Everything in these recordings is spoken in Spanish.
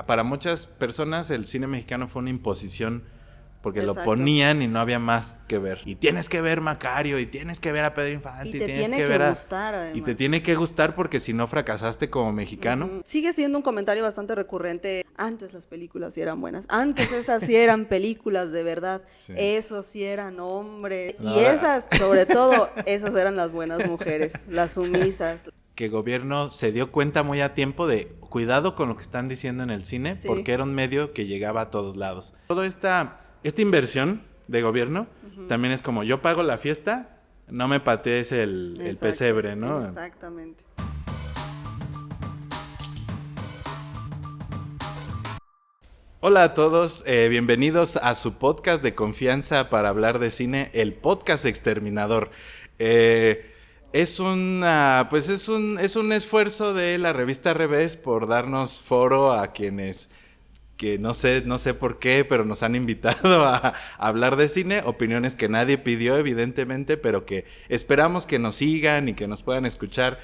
Para muchas personas el cine mexicano fue una imposición porque lo Exacto. ponían y no había más que ver. Y tienes que ver Macario, y tienes que ver a Pedro Infante, Y y te tienes tiene que que ver a... gustar, Y te además. tiene que gustar porque si no fracasaste como mexicano. Sigue siendo un comentario bastante recurrente. Antes las películas sí eran buenas. Antes esas sí eran películas de verdad. Sí. Esos sí eran hombres. No, Y esas, sobre todo, esas eran las buenas mujeres, las sumisas. Que el gobierno se dio cuenta muy a tiempo de cuidado con lo que están diciendo en el cine, Sí. porque era un medio que llegaba a todos lados. Toda esta inversión de gobierno también es como yo pago la fiesta, no me patees el Exacto, pesebre, ¿no? Exactamente. Hola a todos, bienvenidos a su podcast de confianza para hablar de cine, el podcast Exterminador. Es es un esfuerzo de la revista Revés por darnos foro a quienes que no sé por qué, pero nos han invitado a hablar de cine, opiniones que nadie pidió evidentemente, pero que esperamos que nos sigan y que nos puedan escuchar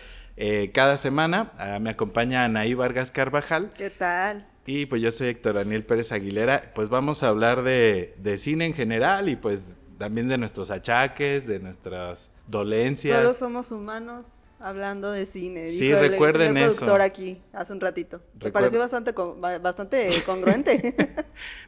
cada semana. Me acompaña Anaí Vargas Carvajal. ¿Qué tal? Y pues yo soy Héctor Daniel Pérez Aguilera. Pues vamos a hablar de cine en general y pues también de nuestros achaques, de nuestras dolencias. Solo somos humanos hablando de cine, Sí, dijo el recuerden señor productor eso. aquí hace un ratito. Me pareció bastante congruente.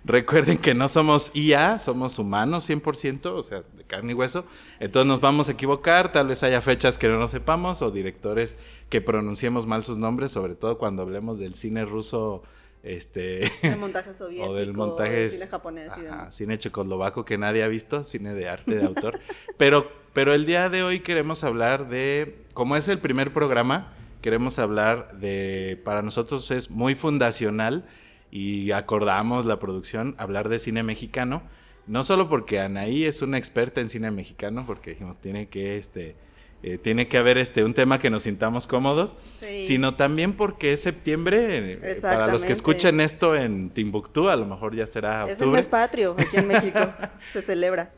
Recuerden que no somos IA, somos humanos 100%, o sea, de carne y hueso. Entonces nos vamos a equivocar, tal vez haya fechas que no nos sepamos o directores que pronunciemos mal sus nombres, sobre todo cuando hablemos del cine ruso, El montaje soviético, o del montaje el cine japonés y demás. cine checoslovaco que nadie ha visto, cine de arte de autor. Pero el día de hoy queremos hablar de, como es el primer programa, queremos hablar de, para nosotros es muy fundacional y acordamos la producción, hablar de cine mexicano, no solo porque Anaí es una experta en cine mexicano, porque dijimos tiene que haber un tema que nos sintamos cómodos, Sí. sino también porque es septiembre, para los que escuchen esto en Timbuktu, a lo mejor ya será octubre. Es el mes patrio, aquí en México, se celebra.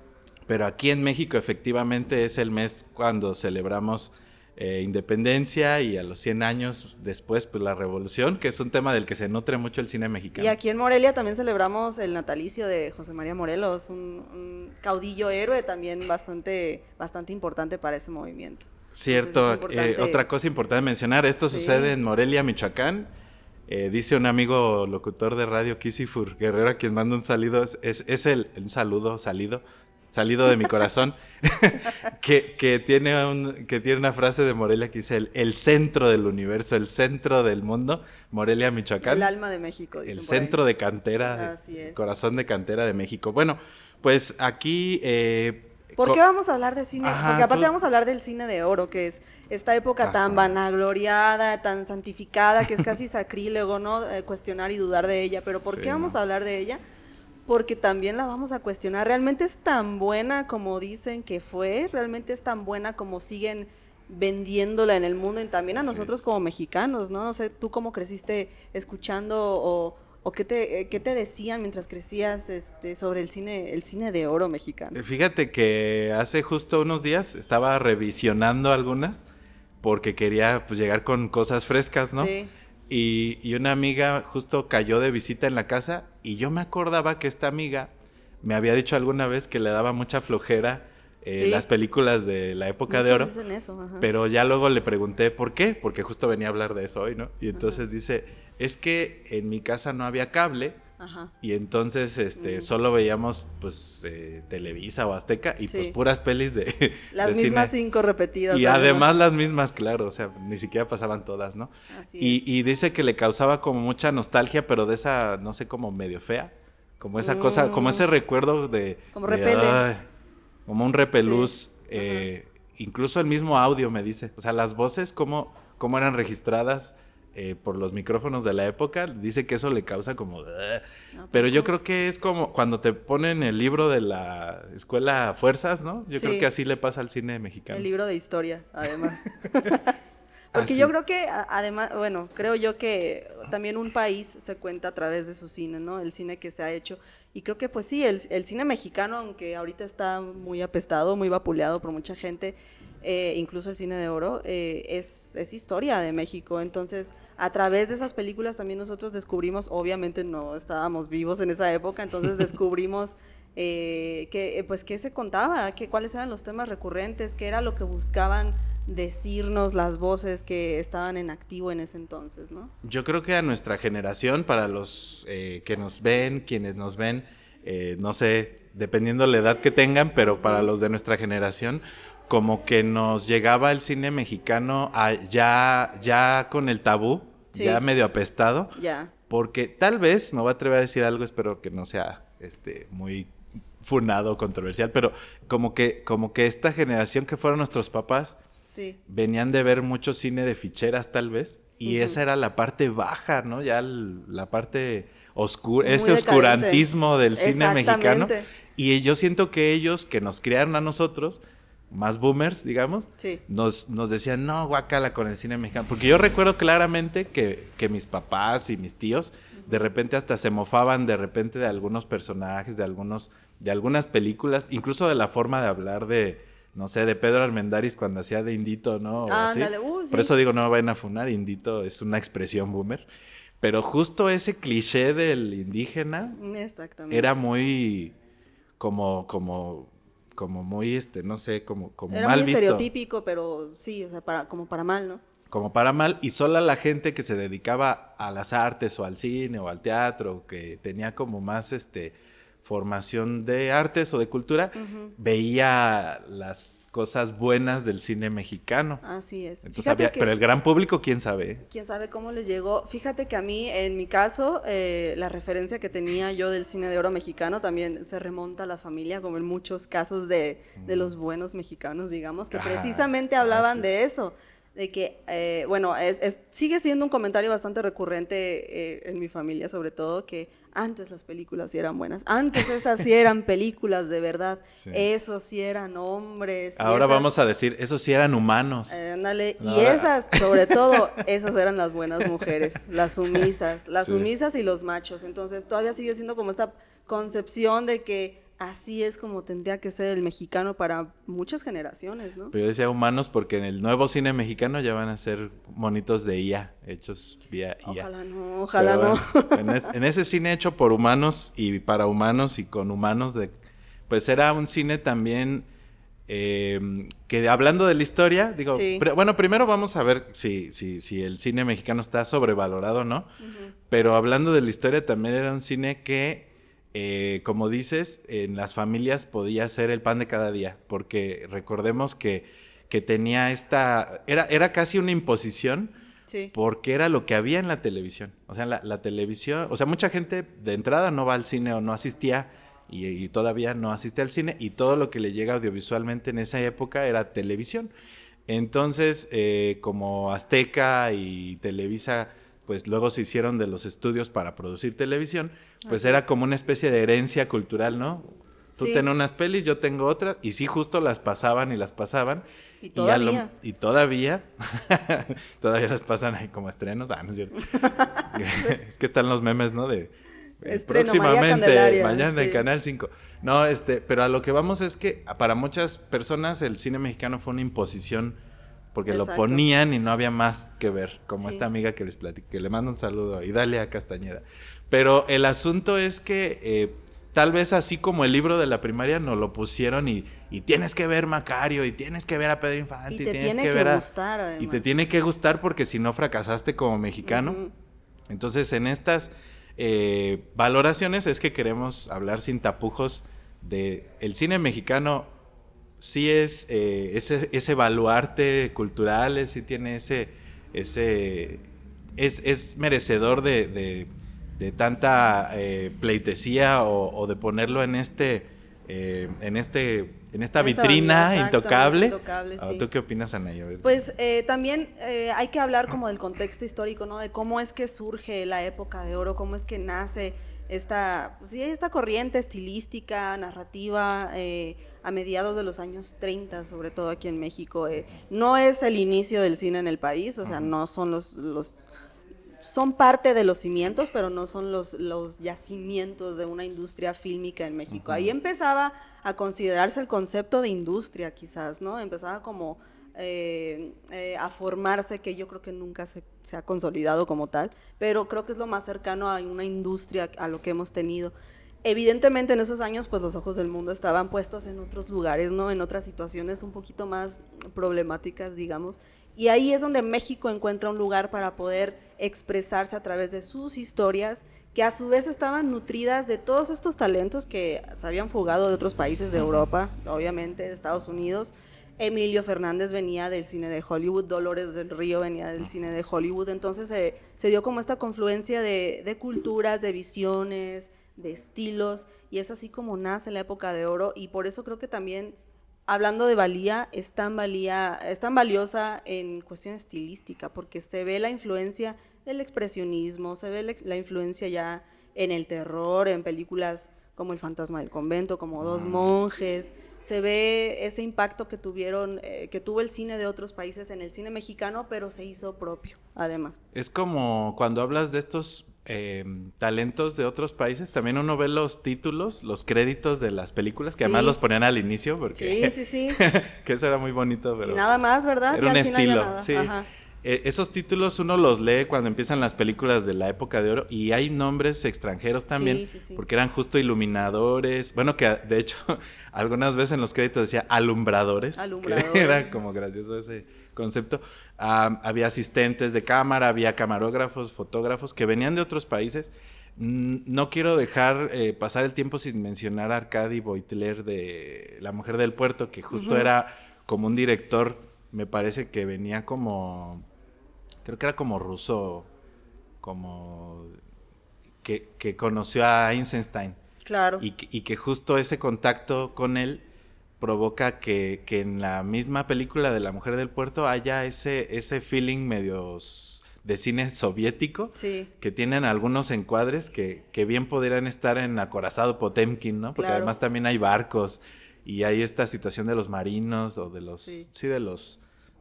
Pero aquí en México efectivamente es el mes cuando celebramos independencia y a los 100 años después pues la revolución, que es un tema del que se nutre mucho el cine mexicano. Y aquí en Morelia también celebramos el natalicio de José María Morelos, un caudillo héroe también bastante importante para ese movimiento. Cierto, otra cosa importante mencionar, esto sucede en Morelia, Michoacán. Dice un amigo locutor de radio, Kisifur Guerrero, a quien mando un saludo, un saludo salido de mi corazón, que tiene una frase de Morelia que dice el centro del universo, el centro del mundo, Morelia, Michoacán. El alma de México. El centro de cantera, Así es. Corazón de cantera de México. Bueno, pues aquí... ¿Por qué vamos a hablar de cine? Ajá, porque aparte vamos a hablar del cine de oro, que es esta época tan vanagloriada, tan santificada, que es casi sacrílego, ¿no? Cuestionar y dudar de ella. Pero ¿por qué vamos a hablar de ella? Porque también la vamos a cuestionar. ¿Realmente es tan buena como dicen que fue? ¿Realmente es tan buena como siguen vendiéndola en el mundo? Y también a nosotros como mexicanos, ¿no? No sé, ¿tú cómo creciste escuchando o qué te decían mientras crecías sobre el cine de oro mexicano? Fíjate que hace justo unos días estaba revisionando algunas porque quería pues llegar con cosas frescas, ¿no? Sí. Y una amiga justo cayó de visita en la casa y yo me acordaba que esta amiga me había dicho alguna vez que le daba mucha flojera las películas de la época de oro. Dicen eso, ajá. Pero ya luego le pregunté por qué, porque justo venía a hablar de eso hoy, ¿no? Y entonces dice, es que en mi casa no había cable. Ajá. Y entonces solo veíamos pues Televisa o Azteca y pues puras pelis de las de mismas cine. 5 repetidas. Y además las mismas, claro, o sea, ni siquiera pasaban todas, ¿no? Así y dice que le causaba como mucha nostalgia, pero de esa, no sé, como medio fea, como esa cosa, como ese recuerdo de... Como repele. Como un repelús, incluso el mismo audio me dice, o sea, las voces, cómo eran registradas por los micrófonos de la época, dice que eso le causa como... Pero yo creo que es como cuando te ponen el libro de la escuela a fuerzas, ¿no? Yo creo que así le pasa al cine mexicano. El libro de historia, además. Porque yo creo que, además, bueno, creo yo que también un país se cuenta a través de su cine, ¿no? El cine que se ha hecho. Y creo que, pues sí, el cine mexicano, aunque ahorita está muy apestado, muy vapuleado por mucha gente, incluso el cine de oro, es historia de México. Entonces, a través de esas películas también nosotros descubrimos, obviamente no estábamos vivos en esa época, entonces descubrimos pues qué se contaba, cuáles eran los temas recurrentes, qué era lo que buscaban decirnos las voces que estaban en activo en ese entonces, ¿no? Yo creo que a nuestra generación, para los que nos ven, quienes nos ven, no sé, dependiendo la edad que tengan, pero para los de nuestra generación, como que nos llegaba el cine mexicano ya con el tabú, Sí. ya medio apestado, Ya. porque tal vez, me voy a atrever a decir algo, espero que no sea muy funado o controversial, pero como que esta generación que fueron nuestros papás, Sí. venían de ver mucho cine de ficheras tal vez, y Ujú. esa era la parte baja, ¿no? Ya la parte oscura, Muy ese decadente. oscurantismo del cine mexicano. Exactamente. Y yo siento que ellos, que nos criaron a nosotros, más boomers, digamos, Sí. nos decían, no, guácala con el cine mexicano. Porque yo recuerdo claramente que mis papás y mis tíos, de repente hasta se mofaban de repente de algunos personajes, de algunas películas, incluso de la forma de hablar de, no sé, de Pedro Armendáriz cuando hacía de Indito, ¿no? O así. Ándale, sí. Por eso digo, no me vayan a funar, Indito es una expresión boomer. Pero justo ese cliché del indígena Exactamente. era muy como muy no sé, como Era mal muy visto, estereotípico, pero sí, o sea, como para mal, ¿no? como para mal, y solo la gente que se dedicaba a las artes o al cine o al teatro, que tenía como más formación de artes o de cultura, Ujú. veía las cosas buenas del cine mexicano. Así es. Entonces Fíjate que pero el gran público, quién sabe. quién sabe cómo les llegó. Fíjate que a mí, en mi caso, la referencia que tenía yo del cine de oro mexicano también se remonta a la familia, como en muchos casos de los buenos mexicanos, digamos, que precisamente hablaban sí. de eso, de que, bueno, sigue siendo un comentario bastante recurrente en mi familia, sobre todo, que antes las películas sí eran buenas, antes esas sí eran películas de verdad, Sí. esos sí eran hombres. Ahora esas... vamos a decir, esos sí eran humanos. Ándale, y Ahora- esas, sobre todo, esas eran las buenas mujeres, las Sí. sumisas y los machos. Entonces todavía sigue siendo como esta concepción de que así es como tendría que ser el mexicano para muchas generaciones, ¿no? Pero yo decía humanos porque en el nuevo cine mexicano ya van a ser monitos de IA, hechos vía IA. Ojalá no, ojalá no. Bueno, en ese cine hecho por humanos y para humanos y con humanos, pues era un cine también que hablando de la historia, digo, Sí. bueno, primero vamos a ver si el cine mexicano está sobrevalorado o no, pero hablando de la historia también era un cine que como dices, en las familias podía ser el pan de cada día, porque recordemos que tenía era casi una imposición, Sí. porque era lo que había en la televisión. O sea, la televisión, o sea, mucha gente de entrada no va al cine o no asistía, y todavía no asiste al cine, y todo lo que le llega audiovisualmente en esa época era televisión. Entonces, como Azteca y Televisa, pues luego se hicieron de los estudios para producir televisión, pues era como una especie de herencia cultural, ¿no? Tú Sí. tenés unas pelis, yo tengo otras, y sí, justo las pasaban, Y todavía, todavía. todavía las pasan ahí como estrenos, no es cierto. Es que están los memes, ¿no? De Estreno, María próximamente, Candelaria, mañana en sí. Canal 5. No, pero a lo que vamos es que para muchas personas el cine mexicano fue una imposición porque lo Exacto. ponían y no había más que ver, como Sí. esta amiga que les platiqué, que le mando un saludo, Idalia Castañeda. Pero el asunto es que tal vez así como el libro de la primaria nos lo pusieron y tienes que ver Macario y tienes que ver a Pedro Infante Y te tienes tiene que que ver gustar, además. y te tiene que gustar porque si no fracasaste como mexicano. Ujú. Entonces en estas valoraciones es que queremos hablar sin tapujos de el cine mexicano. Sí es ese baluarte cultural, sí tiene es merecedor de tanta pleitesía o de ponerlo en en esta vitrina exactamente, intocable. sí. ¿Tú qué opinas, Anaya? Pues también hay que hablar como del contexto histórico, ¿no? De cómo es que surge la época de oro, cómo es que nace pues sí, esta corriente estilística, narrativa, a mediados de los años 30, sobre todo aquí en México. No es el inicio del cine en el país, o sea, no son los son parte de los cimientos, pero no son los yacimientos de una industria fílmica en México. Ahí empezaba a considerarse el concepto de industria, quizás, ¿no? Empezaba como a formarse, que yo creo que nunca se ha consolidado como tal, pero creo que es lo más cercano a una industria a lo que hemos tenido. Evidentemente en esos años pues los ojos del mundo estaban puestos en otros lugares, ¿no? En otras situaciones un poquito más problemáticas, digamos, y ahí es donde México encuentra un lugar para poder expresarse a través de sus historias, que a su vez estaban nutridas de todos estos talentos que se habían fugado de otros países de Europa, obviamente de Estados Unidos. Emilio Fernández venía del cine de Hollywood, Dolores del Río venía del cine de Hollywood, entonces se dio como esta confluencia de culturas, de visiones, de estilos, y es así como nace la época de oro, y por eso creo que también, hablando de valía, es tan valiosa en cuestión estilística, porque se ve la influencia del expresionismo, se ve la influencia ya en el terror, en películas como El fantasma del convento, como Dos monjes, se ve ese impacto que tuvo el cine de otros países en el cine mexicano, pero se hizo propio, además. Es como cuando hablas de estos talentos de otros países, también uno ve los títulos, los créditos de las películas, que además los ponían al inicio, porque sí. que eso era muy bonito, pero y nada más, ¿verdad? Era y un al final estilo, ya nada. sí. Ajá. Esos títulos uno los lee cuando empiezan las películas de la época de oro y hay nombres extranjeros también, sí. porque eran justo iluminadores, bueno, que de hecho algunas veces en los créditos decía alumbradores, que era como gracioso ese concepto. Había asistentes de cámara, había camarógrafos, fotógrafos que venían de otros países. No quiero dejar pasar el tiempo sin mencionar a Arcadi Boitler de La Mujer del Puerto, que justo era como un director, me parece que venía como, creo que era como ruso, como que conoció a Eisenstein. Claro. Y que justo ese contacto con él provoca que en la misma película de La Mujer del Puerto haya ese feeling medio de cine soviético, que tienen algunos encuadres que bien podrían estar en Acorazado Potemkin, ¿no? Porque además también hay barcos y hay esta situación de los marinos o de los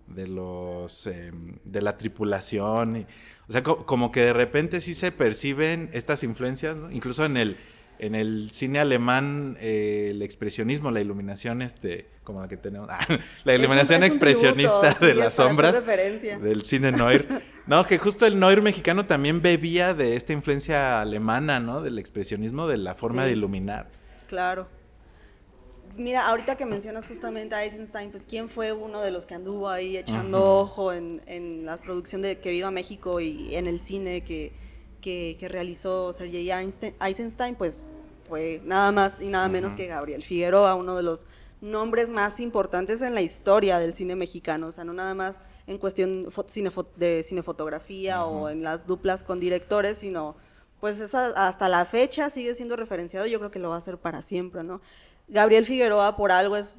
de la tripulación, o sea, como que de repente sí se perciben estas influencias, ¿no? Incluso en el cine alemán, el expresionismo, la iluminación, como la que tenemos, la iluminación expresionista tributo, de las sombras del cine noir. No, que justo el noir mexicano también bebía de esta influencia alemana, ¿no? Del expresionismo, de la forma de iluminar. Claro. Mira, ahorita que mencionas justamente a Eisenstein, pues quién fue uno de los que anduvo ahí echando ojo en la producción de Que Viva México y en el cine que realizó Sergei Eisenstein, pues fue nada más y nada menos que Gabriel Figueroa, uno de los nombres más importantes en la historia del cine mexicano, o sea, no nada más en cuestión de cinefotografía o en las duplas con directores, sino pues hasta la fecha sigue siendo referenciado, yo creo que lo va a ser para siempre, ¿no? Gabriel Figueroa por algo es,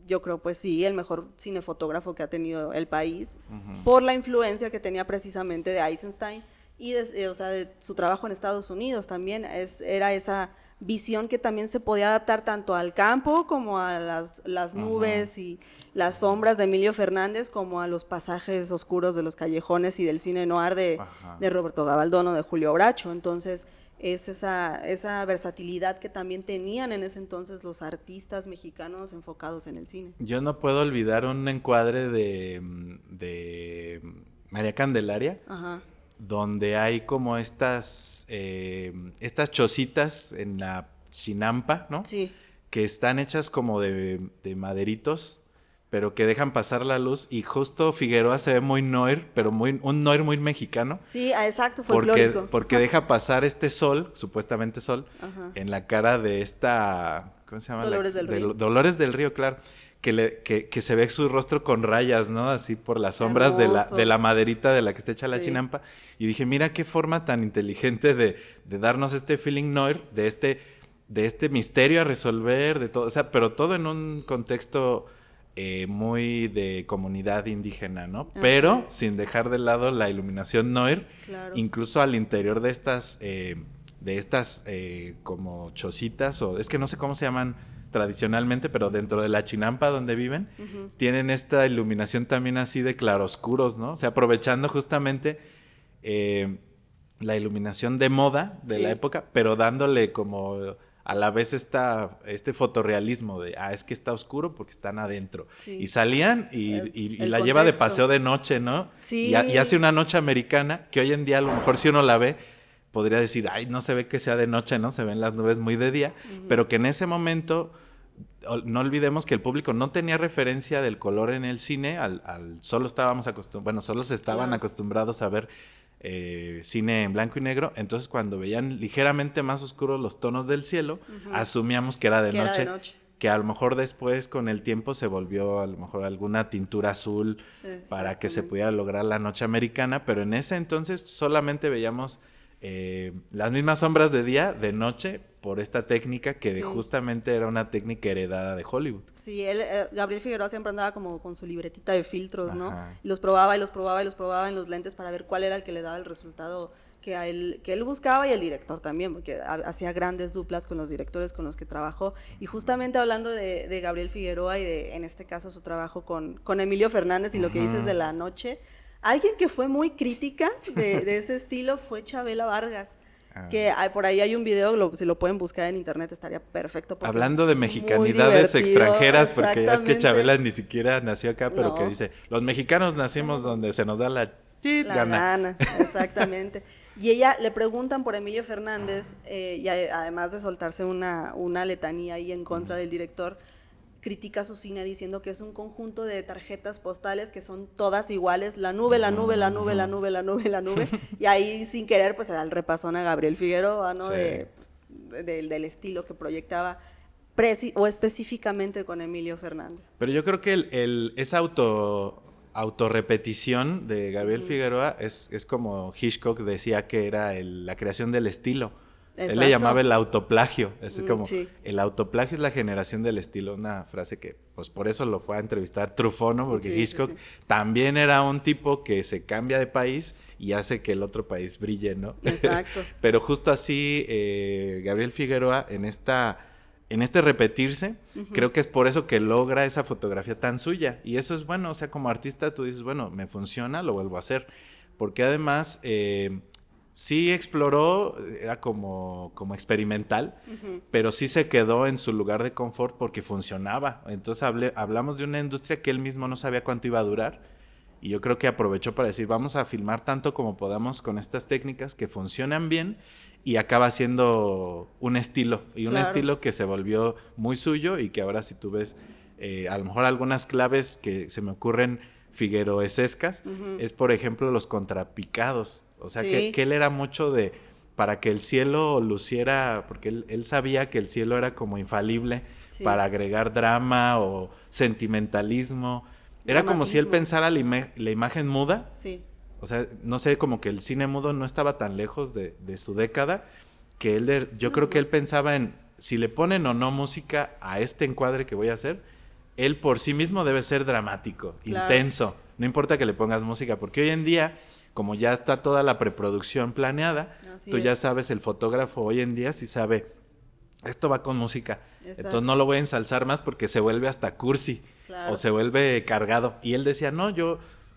yo creo pues sí, el mejor cinefotógrafo que ha tenido el país, por la influencia que tenía precisamente de Eisenstein y o sea, de su trabajo en Estados Unidos también, era esa visión que también se podía adaptar tanto al campo como a las nubes y las sombras de Emilio Fernández, como a los pasajes oscuros de los callejones y del cine noir de Roberto Gabaldón o de Julio Bracho. Entonces es esa versatilidad que también tenían en ese entonces los artistas mexicanos enfocados en el cine. Yo no puedo olvidar un encuadre de María Candelaria, donde hay como estas chocitas en la chinampa, ¿no? Sí. Que están hechas como de maderitos, pero que dejan pasar la luz, y justo Figueroa se ve muy noir, pero un noir muy mexicano. Sí, exacto, folclórico. Porque deja pasar este sol, supuestamente sol, en la cara de esta, ¿cómo se llama? Dolores del Río. Dolores del Río, claro. Que se ve su rostro con rayas, ¿no? Así por las sombras de la maderita de la que está hecha la chinampa. Y dije, mira qué forma tan inteligente de darnos este feeling noir, de este misterio a resolver, de todo, o sea, pero todo en un contexto muy de comunidad indígena, ¿no? Pero sin dejar de lado la iluminación noir, incluso al interior de estas como chocitas, o es que no sé cómo se llaman tradicionalmente, pero dentro de la chinampa donde viven, tienen esta iluminación también así de claroscuros, ¿no? O sea, aprovechando justamente la iluminación de moda de la época, pero dándole como a la vez este fotorrealismo de, es que está oscuro porque están adentro. Sí. Y salían y la contexto. Lleva de paseo de noche, ¿no? Sí. Y hace una noche americana que hoy en día a lo mejor si uno la ve, podría decir, no se ve que sea de noche, ¿no? Se ven las nubes muy de día, pero que en ese momento, no olvidemos que el público no tenía referencia del color en el cine, solo estábamos solo se estaban acostumbrados a ver cine en blanco y negro, entonces cuando veían ligeramente más oscuros los tonos del cielo, asumíamos que era de noche, que a lo mejor después con el tiempo se volvió a lo mejor alguna tintura azul para que se pudiera lograr la noche americana, pero en ese entonces solamente veíamos las mismas sombras de día, de noche, por esta técnica que justamente era una técnica heredada de Hollywood. Sí, Gabriel Figueroa siempre andaba como con su libretita de filtros, ¿no? Y los probaba y los probaba y los probaba en los lentes para ver cuál era el que le daba el resultado que él buscaba, y el director también, porque hacía grandes duplas con los directores con los que trabajó. Y justamente hablando de Gabriel Figueroa y en este caso su trabajo con Emilio Fernández y lo que dices de la noche, alguien que fue muy crítica de ese estilo fue Chabela Vargas. Que por ahí hay un video, si lo pueden buscar en internet estaría perfecto. Hablando de mexicanidades extranjeras, porque es que Chabela ni siquiera nació acá, pero que dice, los mexicanos nacimos donde se nos da la gana. Exactamente. Y ella le preguntan por Emilio Fernández, y además de soltarse una letanía ahí en contra del director, critica su cine diciendo que es un conjunto de tarjetas postales que son todas iguales, la nube, la nube, la nube, la nube, la nube, la nube, y ahí sin querer pues era el repasón a Gabriel Figueroa, ¿no? Del estilo que proyectaba o específicamente con Emilio Fernández. Pero yo creo que esa autorrepetición de Gabriel Figueroa es como Hitchcock decía que era la creación del estilo. Exacto. Él le llamaba el autoplagio, es como el autoplagio es la generación del estilo, una frase que pues por eso lo fue a entrevistar Truffaut, ¿no? Porque Hitchcock también era un tipo que se cambia de país y hace que el otro país brille, ¿no? Exacto. Pero justo así Gabriel Figueroa en este repetirse, creo que es por eso que logra esa fotografía tan suya, y eso es bueno, o sea, como artista tú dices, bueno, me funciona, lo vuelvo a hacer, porque además sí exploró, era como experimental, pero sí se quedó en su lugar de confort porque funcionaba. Entonces hablamos de una industria que él mismo no sabía cuánto iba a durar, y yo creo que aprovechó para decir, vamos a filmar tanto como podamos con estas técnicas que funcionan bien, y acaba siendo un estilo, y un estilo que se volvió muy suyo, y que ahora si tú ves a lo mejor algunas claves que se me ocurren figueroescas, es por ejemplo los contrapicados. O sea, que él era mucho para que el cielo luciera, porque él sabía que el cielo era como infalible para agregar drama o sentimentalismo. Era como si él pensara la imagen muda. O sea, no sé, como que el cine mudo no estaba tan lejos de su década, que yo creo que él pensaba en, si le ponen o no música a este encuadre que voy a hacer, él por sí mismo debe ser dramático, intenso, no importa que le pongas música, porque hoy en día, como ya está toda la preproducción planeada, tú ya sabes, el fotógrafo hoy en día sí sabe, esto va con música, entonces no lo voy a ensalzar más porque se vuelve hasta cursi, o se vuelve cargado, y él decía, no,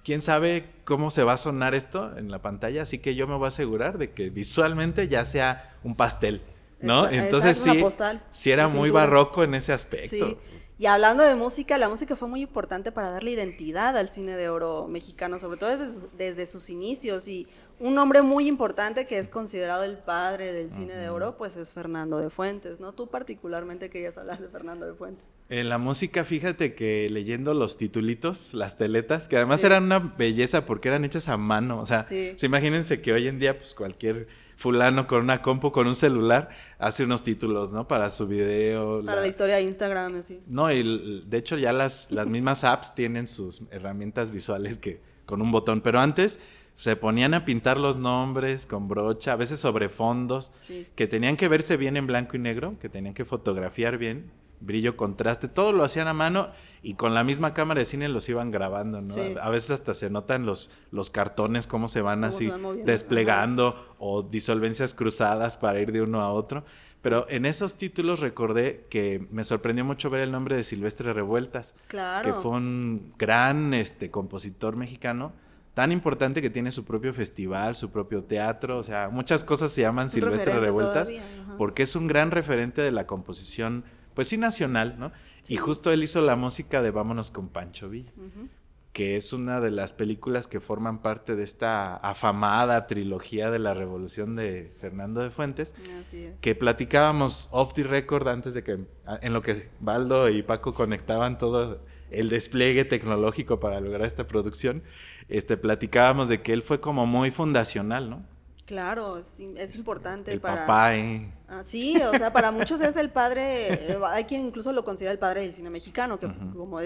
quién sabe cómo se va a sonar esto en la pantalla, así que yo me voy a asegurar de que visualmente ya sea un pastel, ¿no? Entonces sí era muy barroco en ese aspecto. Sí. Y hablando de música, la música fue muy importante para darle identidad al cine de oro mexicano, sobre todo desde sus inicios, y un hombre muy importante que es considerado el padre del cine de oro, pues es Fernando de Fuentes, ¿no? Tú particularmente querías hablar de Fernando de Fuentes. En la música, fíjate que leyendo los titulitos, las teletas, que además eran una belleza porque eran hechas a mano, o sea, imagínense que hoy en día pues cualquier fulano con una compu, con un celular, hace unos títulos, ¿no? Para su video. Para la historia de Instagram, así. No, y de hecho ya las mismas apps tienen sus herramientas visuales que con un botón, pero antes se ponían a pintar los nombres con brocha, a veces sobre fondos, que tenían que verse bien en blanco y negro, que tenían que fotografiar bien, brillo, contraste, todo lo hacían a mano y con la misma cámara de cine los iban grabando, ¿no? A veces hasta se notan los cartones cómo se van así desplegando, o disolvencias cruzadas para ir de uno a otro. Pero en esos títulos recordé que me sorprendió mucho ver el nombre de Silvestre Revueltas, que fue un gran compositor mexicano tan importante que tiene su propio festival, su propio teatro, o sea, muchas cosas se llaman Silvestre Revueltas, porque es un gran referente de la composición, pues sí, nacional, ¿no? Sí. Y justo él hizo la música de Vámonos con Pancho Villa, que es una de las películas que forman parte de esta afamada trilogía de la Revolución de Fernando de Fuentes, que platicábamos off the record antes de que, en lo que Baldo y Paco conectaban todo el despliegue tecnológico para lograr esta producción, platicábamos de que él fue como muy fundacional, ¿no? Claro, es importante el para... papá, sí, o sea, para muchos es el padre, hay quien incluso lo considera el padre del cine mexicano, que como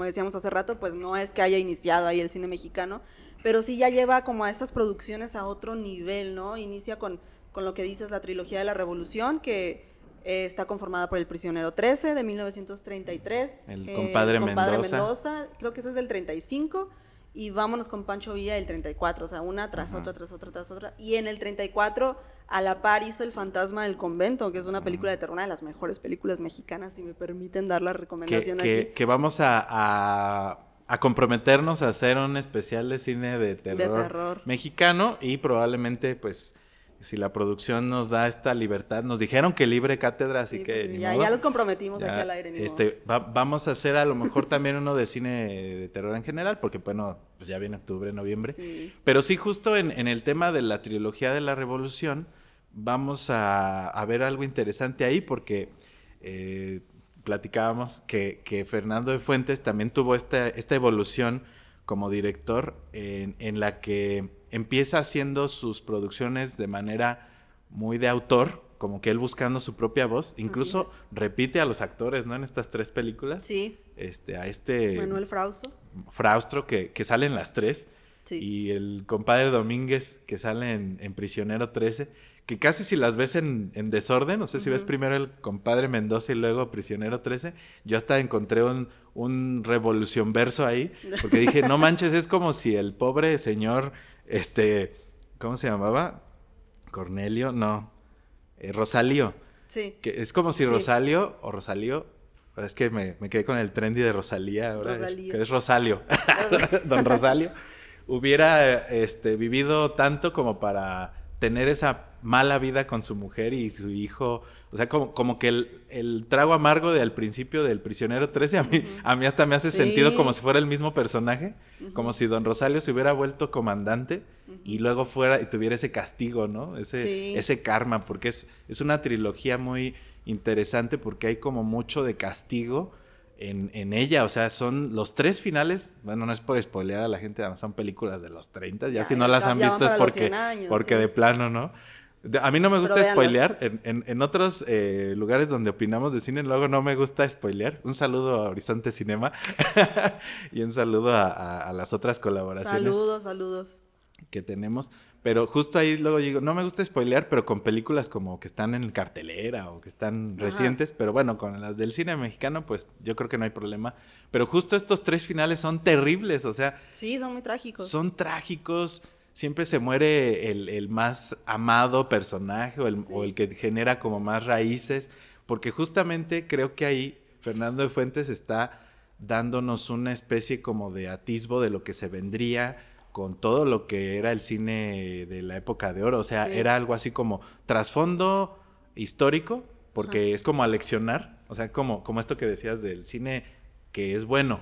decíamos hace rato, pues no es que haya iniciado ahí el cine mexicano, pero sí ya lleva como a estas producciones a otro nivel, ¿no? Inicia con lo que dices, la trilogía de la Revolución, que está conformada por El Prisionero 13 de 1933, el compadre Mendoza, creo que ese es del 35, y Vámonos con Pancho Villa del 34, o sea, una tras otra, y en el 34 a la par hizo El Fantasma del Convento, que es una película de terror, una de las mejores películas mexicanas, si me permiten dar la recomendación aquí. Que vamos a comprometernos a hacer un especial de cine de terror mexicano, y probablemente, pues, si la producción nos da esta libertad, nos dijeron que libre cátedra, así sí, que pues, ya los comprometimos aquí al aire. Vamos a hacer a lo mejor también uno de cine de terror en general, porque bueno, pues ya viene octubre, noviembre, sí. Pero sí, justo en el tema de la trilogía de la Revolución, vamos a ver algo interesante ahí, porque platicábamos que Fernando de Fuentes también tuvo esta evolución como director en la que empieza haciendo sus producciones de manera muy de autor, como que él buscando su propia voz, incluso repite a los actores, ¿no? En estas 3 películas. Sí. Manuel Fraustro. Fraustro, que sale en las 3, sí. Y el compadre Domínguez, que sale en Prisionero 13, que casi si las ves en desorden, no sé si ves primero el compadre Mendoza y luego Prisionero 13, yo hasta encontré un revolucionverso ahí, porque dije, no manches, es como si el pobre señor, ¿cómo se llamaba? Cornelio, no, Rosalío. Sí. Que es como si Rosalío, ahora es que me quedé con el trendy de Rosalía, ahora que es Rosalio, don Rosalio, hubiera vivido tanto como para tener esa mala vida con su mujer y su hijo, o sea, como que el trago amargo de al principio del Prisionero 13 a mí hasta me hace sentido como si fuera el mismo personaje, como si don Rosalio se hubiera vuelto comandante y luego fuera y tuviera ese castigo, ¿no? Ese karma, porque es una trilogía muy interesante porque hay como mucho de castigo en ella, o sea, son los 3 finales, bueno, no es por spoilear a la gente, son películas de los 30, ya si no las han visto es porque de plano, ¿no? A mí no me gusta spoilear, en otros lugares donde opinamos de cine luego no me gusta spoilear. Un saludo a Horizonte Cinema y un saludo a las otras colaboraciones. Saludos. Que tenemos, pero justo ahí luego digo, no me gusta spoilear, pero con películas como que están en cartelera o que están recientes, pero bueno, con las del cine mexicano, pues yo creo que no hay problema. Pero justo estos 3 finales son terribles, o sea... Sí, son muy trágicos. Son trágicos, siempre se muere el más amado personaje o el que genera como más raíces, porque justamente creo que ahí Fernando de Fuentes está dándonos una especie como de atisbo de lo que se vendría con todo lo que era el cine de la época de oro, o sea, era algo así como trasfondo histórico, porque es como aleccionar, o sea, como esto que decías del cine que es bueno.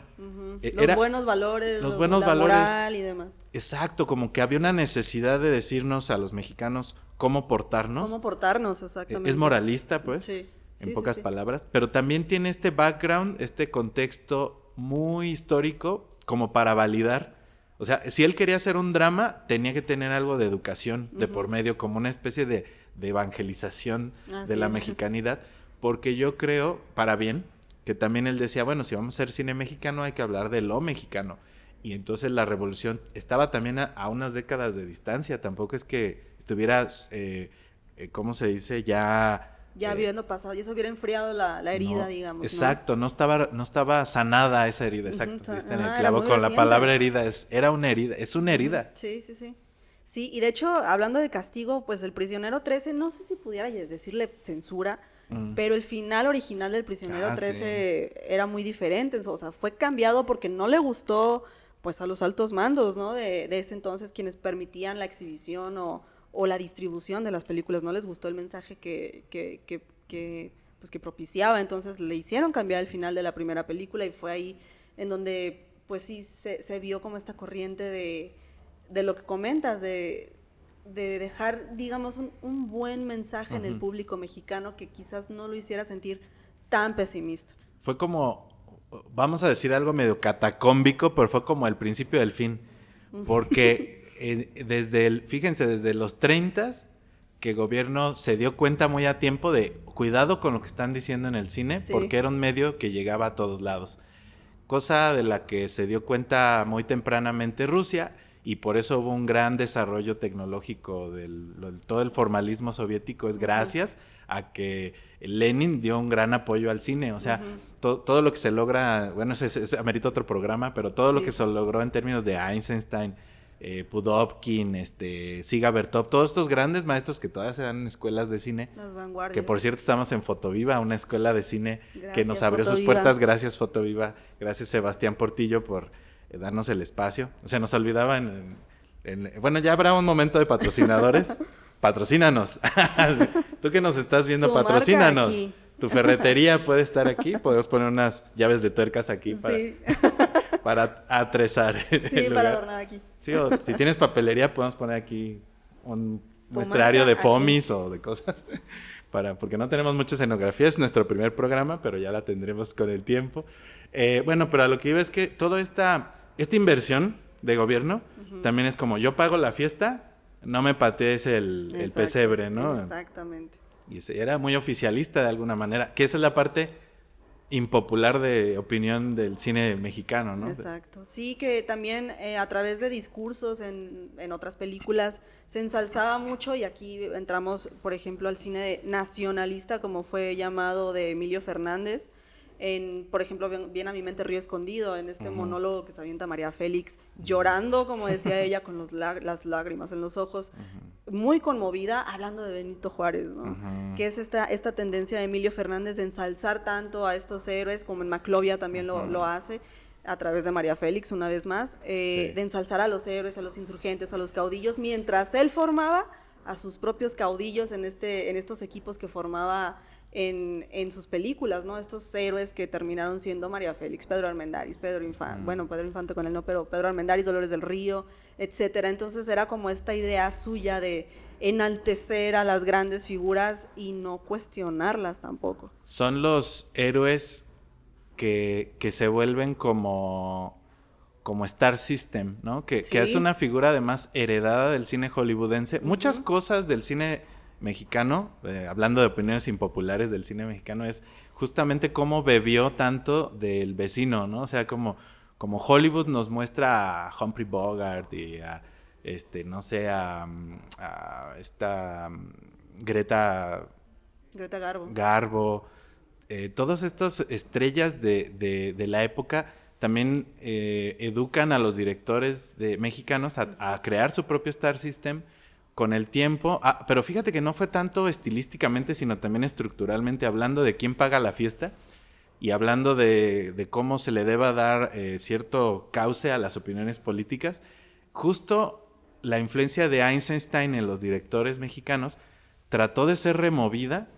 Los buenos valores, la moral y demás. Exacto, como que había una necesidad de decirnos a los mexicanos cómo portarnos. Cómo portarnos, exactamente. Es moralista, pues, en pocas palabras, pero también tiene este background, este contexto muy histórico como para validar. O sea, si él quería hacer un drama, tenía que tener algo de educación de por medio, como una especie de evangelización de la mexicanidad, porque yo creo, para bien, que también él decía, bueno, si vamos a hacer cine mexicano hay que hablar de lo mexicano. Y entonces la revolución estaba también a unas décadas de distancia, tampoco es que estuvieras, ¿cómo se dice? Ya habiendo pasado, ya se hubiera enfriado la herida, digamos. Exacto, no estaba sanada esa herida, exacto. En el clavo con la palabra herida, era una herida, es una herida. Sí. Sí, y de hecho, hablando de castigo, pues el Prisionero 13, no sé si pudiera decirle censura, pero el final original del Prisionero 13 era muy diferente, o sea, fue cambiado porque no le gustó pues a los altos mandos, ¿no? De ese entonces, quienes permitían la exhibición o la distribución de las películas. No les gustó el mensaje pues que propiciaba, entonces le hicieron cambiar el final de la primera película, y fue ahí en donde pues sí se vio como esta corriente de lo que comentas, de dejar, digamos, un buen mensaje en el público mexicano que quizás no lo hiciera sentir tan pesimista. Fue como, vamos a decir algo medio catacómbico, pero fue como el principio del fin. Porque fíjense, desde los 30s, que el gobierno se dio cuenta muy a tiempo de cuidado con lo que están diciendo en el cine, sí, porque era un medio que llegaba a todos lados. Cosa de la que se dio cuenta muy tempranamente Rusia, y por eso hubo un gran desarrollo tecnológico todo el formalismo soviético, es gracias a que Lenin dio un gran apoyo al cine. O sea, todo lo que se logra, bueno, ese amerita otro programa, pero todo lo que se logró en términos de Eisenstein, Pudovkin, Siga Bertov, todos estos grandes maestros que todas eran escuelas de cine, las vanguardias. Que por cierto estamos en Fotoviva, una escuela de cine que nos abrió sus puertas. Gracias Fotoviva, gracias Sebastián Portillo por darnos el espacio. Se nos olvidaba bueno, ya habrá un momento de patrocinadores. Patrocínanos. Tú que nos estás viendo, patrocínanos. Tu ferretería puede estar aquí, podemos poner unas llaves de tuercas aquí para atrezar el lugar. Para adornar aquí. Sí, o si tienes papelería podemos poner aquí un muestrario de foamis o de cosas, porque no tenemos mucha escenografía, es nuestro primer programa, pero ya la tendremos con el tiempo. Bueno, pero a lo que iba es que toda esta inversión de gobierno también es como, yo pago la fiesta, no me patees el pesebre, ¿no? Exactamente. Y era muy oficialista de alguna manera, que esa es la parte impopular de opinión del cine mexicano, ¿no? Exacto. Sí, que también a través de discursos en otras películas se ensalzaba mucho, y aquí entramos, por ejemplo, al cine nacionalista, como fue llamado, de Emilio Fernández. Por ejemplo, viene a mi mente Río Escondido, en este monólogo que se avienta María Félix, llorando, como decía ella, con las lágrimas en los ojos, muy conmovida, hablando de Benito Juárez, ¿no? Que es esta tendencia de Emilio Fernández de ensalzar tanto a estos héroes, como en Maclovia también lo hace, a través de María Félix, una vez más, de ensalzar a los héroes, a los insurgentes, a los caudillos, mientras él formaba a sus propios caudillos en estos equipos que formaba en sus películas, ¿no? Estos héroes que terminaron siendo María Félix, Pedro Armendáriz, Pedro Infante con él no, pero Pedro Armendáriz, Dolores del Río, etcétera. Entonces era como esta idea suya de enaltecer a las grandes figuras y no cuestionarlas tampoco. Son los héroes que se vuelven como Star System, ¿no? Que es una figura además heredada del cine hollywoodense. Muchas cosas del cine mexicano, hablando de opiniones impopulares del cine mexicano, es justamente cómo bebió tanto del vecino, ¿no? O sea, como Hollywood nos muestra a Humphrey Bogart y a no sé, a esta Greta Garbo, todas estas estrellas de la época también educan a los directores mexicanos a crear su propio Star System con el tiempo. Pero fíjate que no fue tanto estilísticamente, sino también estructuralmente, hablando de quién paga la fiesta y hablando de cómo se le deba dar cierto cauce a las opiniones políticas. Justo la influencia de Eisenstein en los directores mexicanos trató de ser removida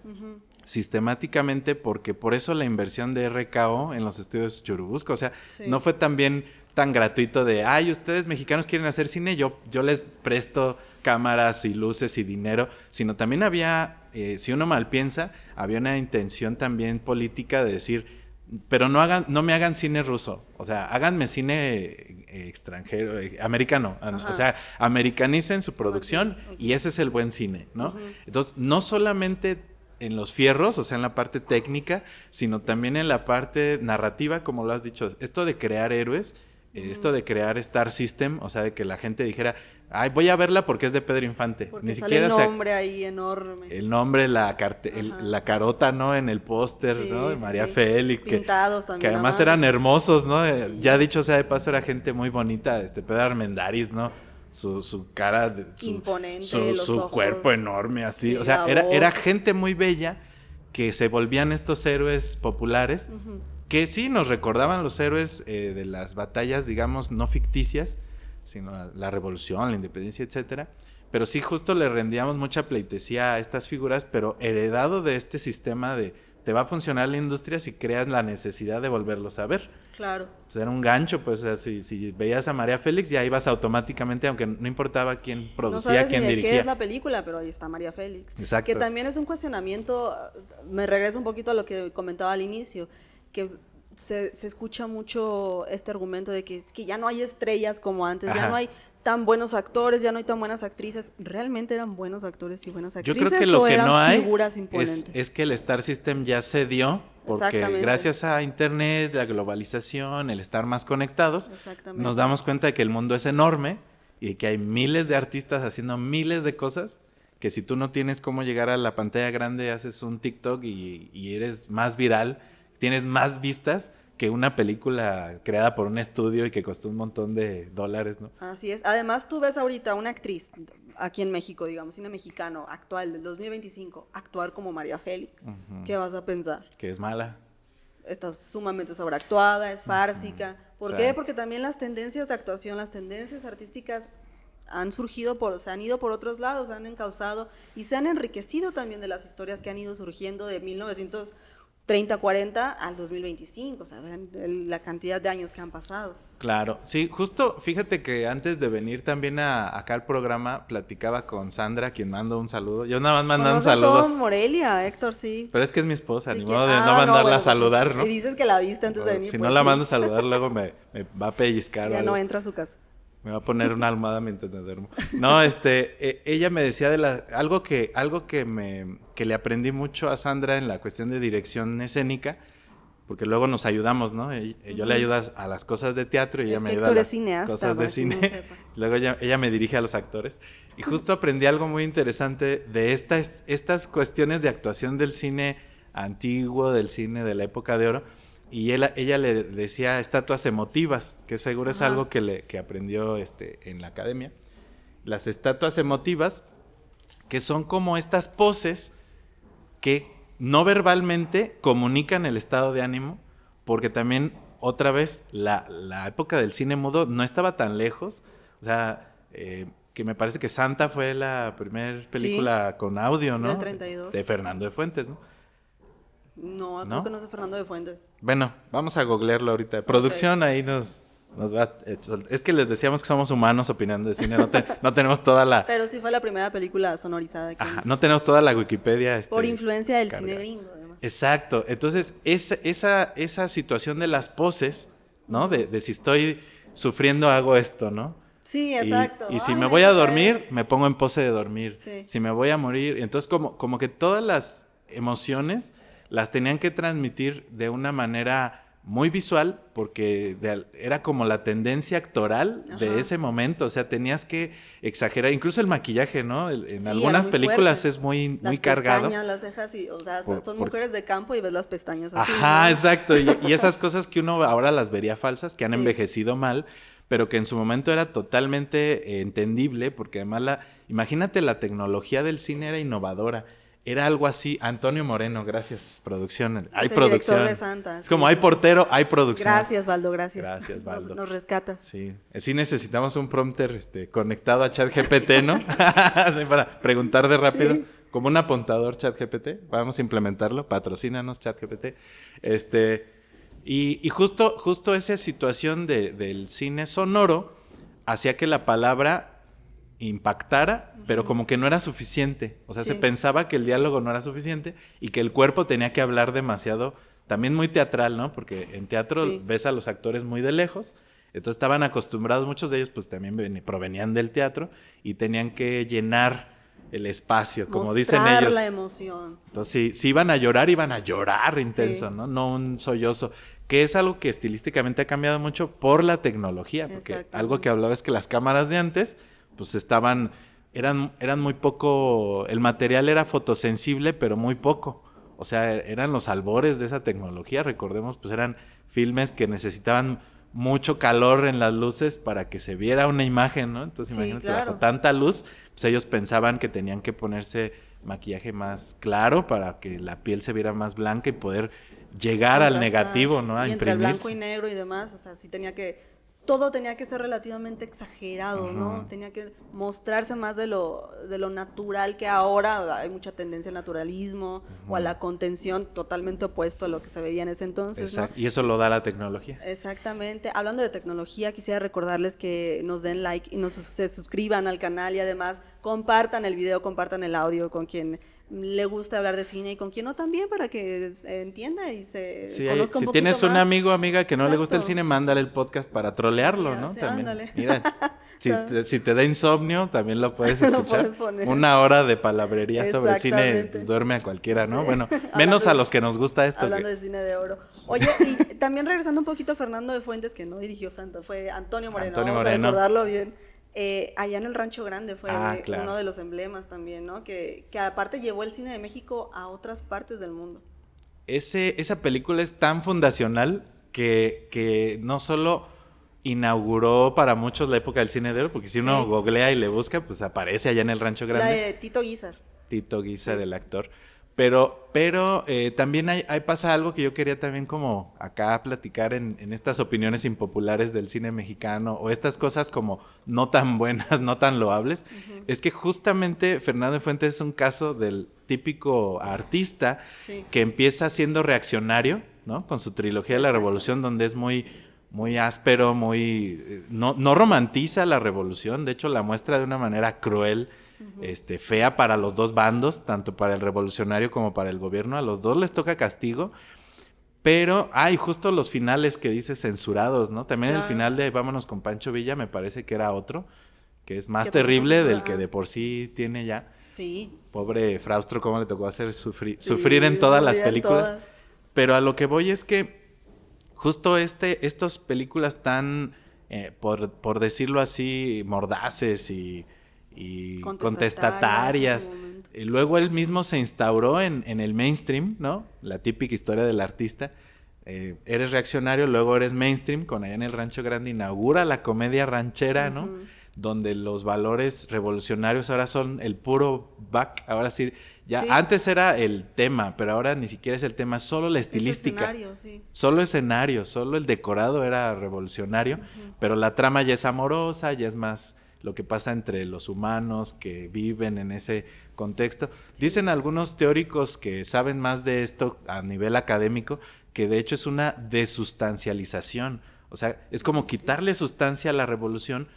sistemáticamente, porque por eso la inversión de RKO en los estudios Churubusco, o sea, no fue también tan gratuito de, ustedes mexicanos quieren hacer cine, yo les presto cámaras y luces y dinero, sino también había, si uno mal piensa, había una intención también política de decir, pero no me hagan cine ruso, o sea, háganme cine extranjero, americano, o sea, americanicen su producción y ese es el buen cine, ¿no? Entonces, no solamente en los fierros, o sea, en la parte técnica, sino también en la parte narrativa, como lo has dicho, esto de crear héroes, esto de crear Star System, o sea, de que la gente dijera, voy a verla porque es de Pedro Infante. Porque ni siquiera el nombre ahí enorme. El nombre, la carota, ¿no? En el póster, ¿no? De María Félix. Pintados también. Que además eran hermosos, ¿no? Ya dicho sea de paso, era gente muy bonita, Pedro Armendáriz, ¿no? Su cara, imponente, su cuerpo enorme, así. O sea, era gente muy bella que se volvían estos héroes populares que sí nos recordaban los héroes de las batallas, digamos, no ficticias, sino la revolución, la independencia, etcétera. Pero sí justo le rendíamos mucha pleitesía a estas figuras, pero heredado de este sistema de te va a funcionar la industria si creas la necesidad de volverlos a ver. Claro. O sea, era un gancho, pues, o sea, si veías a María Félix, ya ibas automáticamente, aunque no importaba quién producía, quién dirigía. Qué es la película, pero ahí está María Félix. Exacto. Que también es un cuestionamiento, me regreso un poquito a lo que comentaba al inicio, que se escucha mucho este argumento de que ya no hay estrellas como antes, Ajá. ya no hay tan buenos actores, ya no hay tan buenas actrices. ¿Realmente eran buenos actores y buenas actrices? Yo creo que lo que no hay es que el Star System ya se dio, porque gracias a Internet, la globalización, el estar más conectados, nos damos cuenta de que el mundo es enorme y que hay miles de artistas haciendo miles de cosas, que si tú no tienes cómo llegar a la pantalla grande, haces un TikTok y eres más viral, tienes más vistas que una película creada por un estudio y que costó un montón de dólares, ¿no? Así es. Además, tú ves ahorita una actriz aquí en México, digamos, cine mexicano, actual, del 2025, actuar como María Félix. ¿Qué vas a pensar? Que es mala. Está sumamente sobreactuada, es fársica. ¿Por qué? Porque también las tendencias de actuación, las tendencias artísticas han surgido se han ido por otros lados, se han encauzado y se han enriquecido también de las historias que han ido surgiendo de 1930, 40 al 2025, o sea, vean la cantidad de años que han pasado. Claro, sí, justo fíjate que antes de venir también acá al programa, platicaba con Sandra, quien mando un saludo. Yo nada más mandando saludos. Todo Morelia, Héctor, sí. Pero es que es mi esposa, ni modo de no mandarla a saludar, ¿no? Y dices que la viste antes de venir. Si no la mando a saludar, luego me va a pellizcar. Ya no entra a su casa. Me va a poner una almohada mientras me duermo. No, ella me decía algo que le aprendí mucho a Sandra en la cuestión de dirección escénica, porque luego nos ayudamos, ¿no? Yo le ayudo a las cosas de teatro y ella me ayuda a las cosas de cine. Luego ella me dirige a los actores. Y justo aprendí algo muy interesante de estas cuestiones de actuación del cine antiguo, del cine de la época de oro. Y ella le decía estatuas emotivas, que seguro es algo que aprendió en la academia. Las estatuas emotivas, que son como estas poses que no verbalmente comunican el estado de ánimo, porque también, otra vez, la época del cine mudo no estaba tan lejos. O sea, que me parece que Santa fue la primera película con audio, ¿no? Del 32. De Fernando de Fuentes, ¿no? No, creo que no es de Fernando de Fuentes. Bueno, vamos a googlearlo ahorita. Producción ahí nos va... Es que les decíamos que somos humanos opinando de cine, no tenemos toda la... Pero sí fue la primera película sonorizada. Ajá, no tenemos toda la Wikipedia. Por influencia del cine gringo, además. Exacto, entonces esa situación de las poses, ¿no? De si estoy sufriendo hago esto, ¿no? Sí, exacto. Y si me voy a dormir, me pongo en pose de dormir. Sí. Si me voy a morir, entonces como que todas las emociones las tenían que transmitir de una manera muy visual, porque era como la tendencia actoral de ese momento, o sea, tenías que exagerar, incluso el maquillaje, ¿no? En algunas películas fuerte. Es muy cargado. Las pestañas, las cejas, o sea, son mujeres de campo y ves las pestañas así. Ajá, ¿no? Exacto, y esas cosas que uno ahora las vería falsas, que han envejecido mal, pero que en su momento era totalmente entendible, porque además imagínate, la tecnología del cine era innovadora. Era algo así. Antonio Moreno, gracias, producción. Hay producción. De Santa, es como hay portero, hay producción. Gracias, Valdo, gracias. Gracias, Valdo. Nos rescatas. Sí, necesitamos un prompter conectado a ChatGPT, ¿no? Para preguntar de rápido. Sí. Como un apuntador ChatGPT. Vamos a implementarlo. Patrocínanos ChatGPT. Y justo esa situación del cine sonoro hacía que la palabra impactara, pero como que no era suficiente. O sea, se pensaba que el diálogo no era suficiente y que el cuerpo tenía que hablar demasiado, también muy teatral, ¿no? Porque en teatro ves a los actores muy de lejos, entonces estaban acostumbrados, muchos de ellos pues también provenían del teatro y tenían que llenar el espacio, como dicen ellos. La emoción. Entonces, si iban a llorar intenso, ¿no? No un sollozo, que es algo que estilísticamente ha cambiado mucho por la tecnología, porque algo que hablaba es que las cámaras de antes pues eran muy poco, el material era fotosensible, pero muy poco. O sea, eran los albores de esa tecnología, recordemos, pues eran filmes que necesitaban mucho calor en las luces para que se viera una imagen, ¿no? Entonces imagínate, bajo tanta luz, pues ellos pensaban que tenían que ponerse maquillaje más claro para que la piel se viera más blanca y poder llegar al negativo, ¿no? A y entre el imprimirse. blanco y negro y demás, o sea, sí todo tenía que ser relativamente exagerado, ¿no? Tenía que mostrarse más de lo natural, que ahora hay mucha tendencia al naturalismo o a la contención, totalmente opuesto a lo que se veía en ese entonces, Exacto. ¿no? Y eso lo da la tecnología. Exactamente. Hablando de tecnología, quisiera recordarles que nos den like y se suscriban al canal y además compartan el video, compartan el audio con quien le gusta hablar de cine y con quien no también, para que se entienda y se Sí, conozca un si poquito tienes un más. amigo o amiga que no le gusta el Exacto. cine, mándale el podcast para trolearlo, Mira, ¿no? sí, También. ándale. Mira, si te da insomnio, también lo puedes Lo escuchar. puedes poner. Una hora de palabrería sobre cine, Exactamente. pues duerme a cualquiera, ¿no? Sí. Bueno, menos a los que nos gusta esto. Hablando de cine de oro. Oye, y también regresando un poquito a Fernando de Fuentes, que no dirigió Santo, fue Antonio Moreno. Antonio Vamos Moreno. a recordarlo bien. Allá en el Rancho Grande fue Claro. uno de los emblemas también, ¿no? Que aparte llevó el cine de México a otras partes del mundo. Esa película es tan fundacional que no solo inauguró para muchos la época del cine de oro, porque si uno googlea y le busca, pues aparece allá en el Rancho Grande. La de Tito Guizar. Tito Guizar, el actor. Pero también pasa algo que yo quería también como acá platicar en estas opiniones impopulares del cine mexicano, o estas cosas como no tan buenas, no tan loables. Es que justamente Fernando de Fuentes es un caso del típico artista que empieza siendo reaccionario, ¿no? Con su trilogía de la Revolución, donde es muy áspero, no romantiza la revolución, de hecho la muestra de una manera cruel, fea para los dos bandos, tanto para el revolucionario como para el gobierno. A los dos les toca castigo, pero hay justo los finales que dice censurados, ¿no? También el final de Vámonos con Pancho Villa me parece que era otro, que es más terrible del que de por sí tiene ya. Sí. Pobre Fraustro, cómo le tocó hacer sufrir en todas las películas. Pero a lo que voy es que justo estas películas tan, por decirlo así, mordaces y contestatarias. Y luego él mismo se instauró en el mainstream, ¿no? La típica historia del artista. Eres reaccionario, luego eres mainstream, con Allá en el Rancho Grande inaugura la comedia ranchera, ¿no? Donde los valores revolucionarios ahora son el puro back, ahora sí, antes era el tema, pero ahora ni siquiera es el tema, solo la estilística. Solo escenario, solo el decorado era revolucionario, pero la trama ya es amorosa, ya es más lo que pasa entre los humanos que viven en ese contexto. Dicen algunos teóricos que saben más de esto a nivel académico, que de hecho es una desustancialización, o sea, es como quitarle sustancia a la revolución,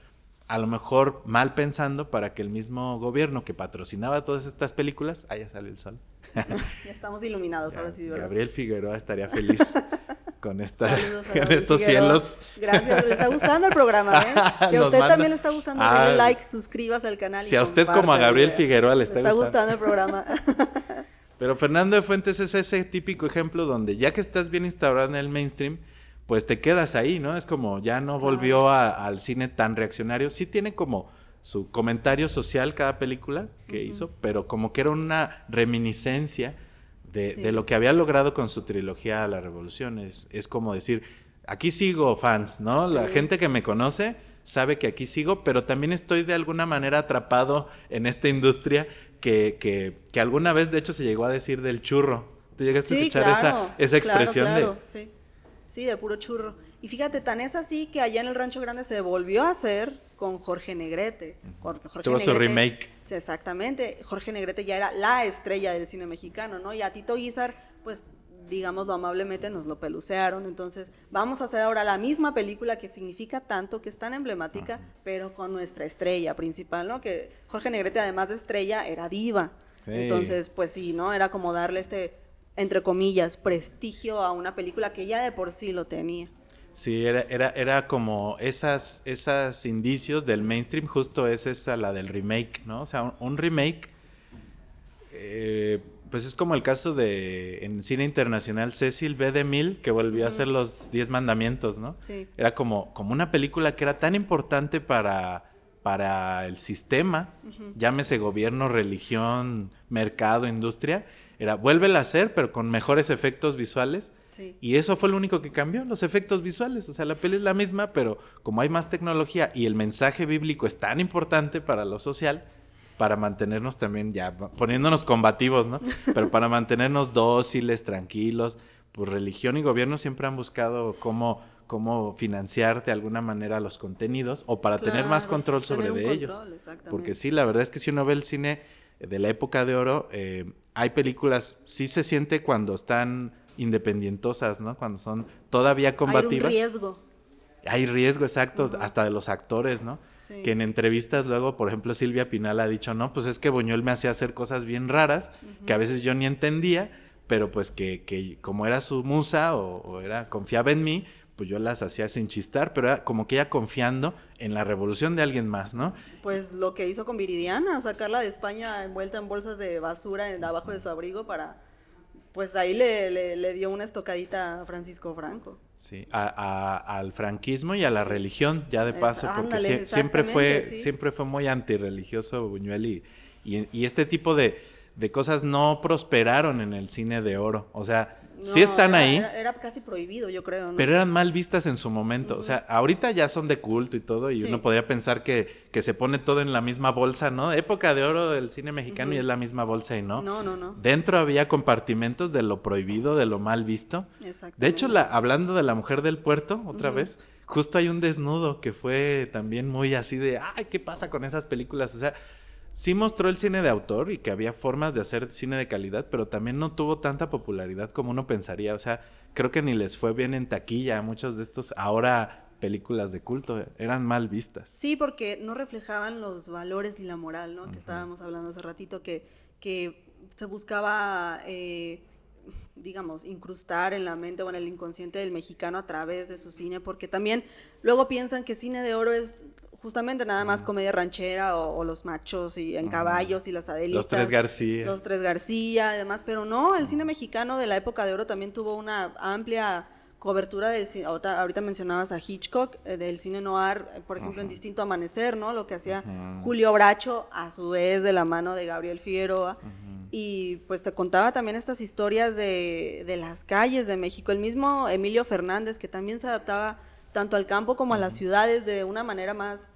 a lo mejor mal pensando, para que el mismo gobierno que patrocinaba todas estas películas, ya sale el sol. Ya estamos iluminados, ahora sí, ¿verdad? Gabriel Figueroa estaría feliz con estos Figueroa. cielos. Gracias, le está gustando el programa, ¿eh? Que a usted también le está gustando, denle like, suscríbase al canal. Si a usted como a Gabriel Figueroa le está gustando el programa. Pero Fernando de Fuentes es ese típico ejemplo donde ya que estás bien instaurado en el mainstream, pues te quedas ahí, ¿no? Es como ya no volvió al cine tan reaccionario. Sí tiene como su comentario social cada película que hizo, pero como que era una reminiscencia de lo que había logrado con su trilogía La Revolución. Es como decir, aquí sigo, fans, ¿no? La gente que me conoce sabe que aquí sigo, pero también estoy de alguna manera atrapado en esta industria que alguna vez de hecho se llegó a decir del churro. ¿Tú llegaste a escuchar esa expresión de...? Sí, de puro churro. Y fíjate, tan es así que allá en el Rancho Grande se volvió a hacer con Jorge Negrete. Tuvo su remake. Sí, exactamente. Jorge Negrete ya era la estrella del cine mexicano, ¿no? Y a Tito Guizar, pues, digámoslo amablemente, nos lo pelucearon. Entonces, vamos a hacer ahora la misma película que significa tanto, que es tan emblemática, pero con nuestra estrella principal, ¿no? Que Jorge Negrete, además de estrella, era diva. Sí. Entonces, pues sí, ¿no? Era como darle entre comillas, prestigio a una película que ya de por sí lo tenía. Sí, era como esas indicios del mainstream, justo es esa la del remake, ¿no? O sea, un remake, pues es como el caso en cine internacional, Cecil B. DeMille, que volvió a hacer Los 10 Mandamientos, ¿no? Sí. Era como una película que era tan importante para el sistema, llámese gobierno, religión, mercado, industria, vuélvela a hacer, pero con mejores efectos visuales. Sí. Y eso fue lo único que cambió, los efectos visuales. O sea, la peli es la misma, pero como hay más tecnología y el mensaje bíblico es tan importante para lo social, para mantenernos también, ya poniéndonos combativos, ¿no? Pero para mantenernos dóciles, tranquilos, pues religión y gobierno siempre han buscado cómo financiar de alguna manera los contenidos o para tener más control sobre de ellos. Porque sí, la verdad es que si uno ve el cine de la época de oro, hay películas, sí se siente cuando están independientosas, ¿no? Cuando son todavía combativas. Hay un riesgo. Hay riesgo, exacto, hasta de los actores, ¿no? Sí. Que en entrevistas luego, por ejemplo, Silvia Pinal ha dicho, no, pues es que Buñuel me hacía hacer cosas bien raras, que a veces yo ni entendía, pero pues que como era su musa o confiaba en mí, pues yo las hacía sin chistar, pero era como que ella confiando en la revolución de alguien más, ¿no? Pues lo que hizo con Viridiana, sacarla de España envuelta en bolsas de basura abajo de su abrigo para... Pues ahí le dio una estocadita a Francisco Franco. Sí, al franquismo y a la religión, ya de paso, porque siempre fue muy antirreligioso Buñuel y este tipo de cosas no prosperaron en el cine de oro, o sea, sí están ahí. Era casi prohibido, yo creo, ¿no? Pero eran mal vistas en su momento, o sea, ahorita ya son de culto y todo, y uno podría pensar que se pone todo en la misma bolsa, ¿no? Época de oro del cine mexicano y es la misma bolsa y no. No. Dentro había compartimentos de lo prohibido, de lo mal visto. De hecho, hablando de La Mujer del Puerto, otra vez, justo hay un desnudo que fue también muy así de, ay, ¿qué pasa con esas películas? O sea, sí mostró el cine de autor y que había formas de hacer cine de calidad, pero también no tuvo tanta popularidad como uno pensaría. O sea, creo que ni les fue bien en taquilla. Muchos de estos ahora películas de culto eran mal vistas. Sí, porque no reflejaban los valores y la moral, ¿no? Que estábamos hablando hace ratito, que se buscaba, digamos, incrustar en la mente o en el inconsciente del mexicano a través de su cine, porque también luego piensan que cine de oro es justamente nada más comedia ranchera o los machos y en caballos y las Adelitas. Los Tres García, además, pero no, el cine mexicano de la época de oro también tuvo una amplia cobertura del cine. Ahorita mencionabas a Hitchcock, del cine noir, por ejemplo, en Distinto Amanecer, ¿no? Lo que hacía Julio Bracho, a su vez de la mano de Gabriel Figueroa. Y pues te contaba también estas historias de las calles de México. El mismo Emilio Fernández, que también se adaptaba tanto al campo como a las ciudades de una manera más,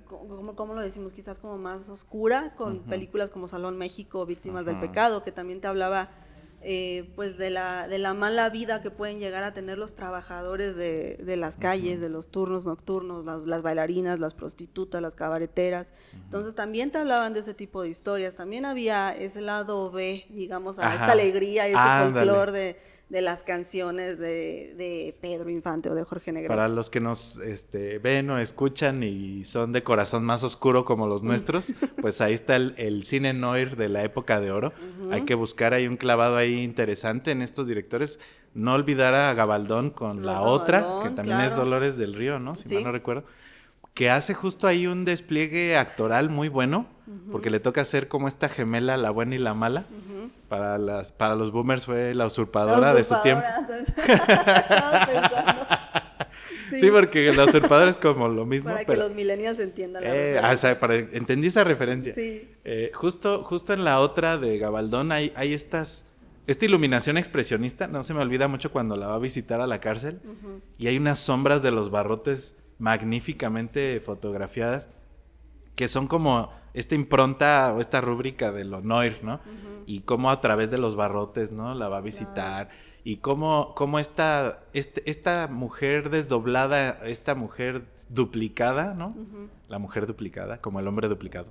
¿cómo lo decimos? Quizás como más oscura, con películas como Salón México, Víctimas del Pecado, que también te hablaba pues de la mala vida que pueden llegar a tener los trabajadores de las calles, de los turnos nocturnos, las bailarinas, las prostitutas, las cabareteras. Entonces también te hablaban de ese tipo de historias. También había ese lado B, digamos, a esta alegría, este folclor de las canciones de Pedro Infante o de Jorge Negrete. Para los que nos ven o escuchan y son de corazón más oscuro como los nuestros, pues ahí está el cine noir de la época de oro. Hay que buscar ahí un clavado ahí interesante en estos directores. No olvidar a Gabaldón con la otra, que también es Dolores del Río, ¿no? Si mal no recuerdo. Que hace justo ahí un despliegue actoral muy bueno, porque le toca hacer como esta gemela, la buena y la mala. Para los boomers fue la usurpadora de su tiempo. Sí, porque la usurpadora es como lo mismo. Para que los millennials entiendan. Entendí esa referencia. Sí. Justo en la otra de Gabaldón hay esta iluminación expresionista. No se me olvida mucho cuando la va a visitar a la cárcel. Y hay unas sombras de los barrotes magníficamente fotografiadas, que son como esta impronta o esta rúbrica de lo noir, ¿no? Y cómo a través de los barrotes, ¿no? La va a visitar, y cómo esta mujer desdoblada, esta mujer duplicada, ¿no? La mujer duplicada, como el hombre duplicado.